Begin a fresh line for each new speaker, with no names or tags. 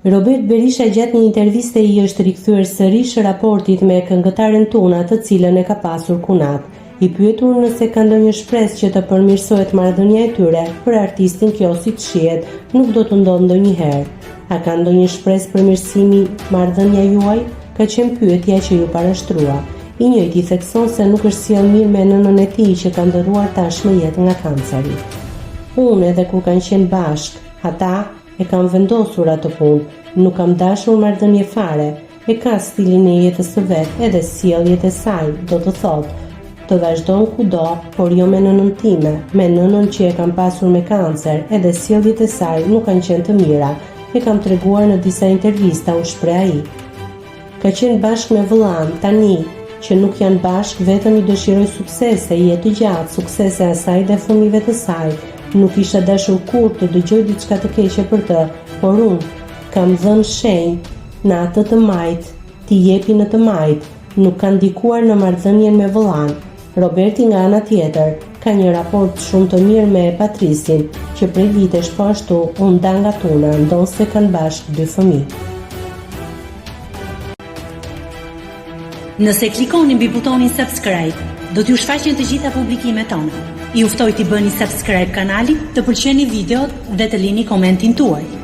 Robert Berisha gjatë një interviste i është rikthyer sërish raportit me këngëtaren Tuna, të cilën e ka pasur kunat. I pyetur nëse ka ndonjë shpresë që të përmirësohet marrëdhënia e tyre, për artistin kjo si të shihet nuk do të ndodhë ndonjëherë. A ka ndonjë shpresë përmirësimi marrëdhënia juaj? Ka qenë pyetja që ju parashtrua. I njëjti thekson se nuk është sjell mirë me nënën e tij që ka ndërruar tashmë jetë nga kanceri. Unë edhe kur kanë qenë bashkë, ata e kam vendosur atë punë, nuk kam dashur marrëdhënie fare, e ka stilin e jetës së vet, edhe sjelljet e saj, do të thotë, të vazhdon kudo, por jo me nënën time, me nënën që e kam pasur me kancer, edhe sjelljet e saj nuk kanë qenë të mira, e kam treguar në disa intervista, u shpreh ai. Ka qenë bashkë me vëllan, tani që nuk janë bashkë, vetëm i dëshiroj suksese, jetë gjatë, suksese asaj dhe fëmijëve të saj. Nuk isha dashur kur të dëgjoj diçka të keqe për të, por unë kam dhënë shenjë në atë të majt, t'i jepi në të majt, nuk ka ndikuar në marrëdhënien me vëllan. Roberti nga ana tjetër ka një raport shumë të mirë me Patricin, që prej vitesh po ashtu u nda nga Tuna, ndonse kanë bashkë 2 fëmijë.
Nëse klikoni mbi butonin subscribe, do t'ju shfaqen të gjitha publikimet tona. Ju ftoj t'i bëni subscribe kanalit, të pëlqeni videot dhe të lini komentin tuaj.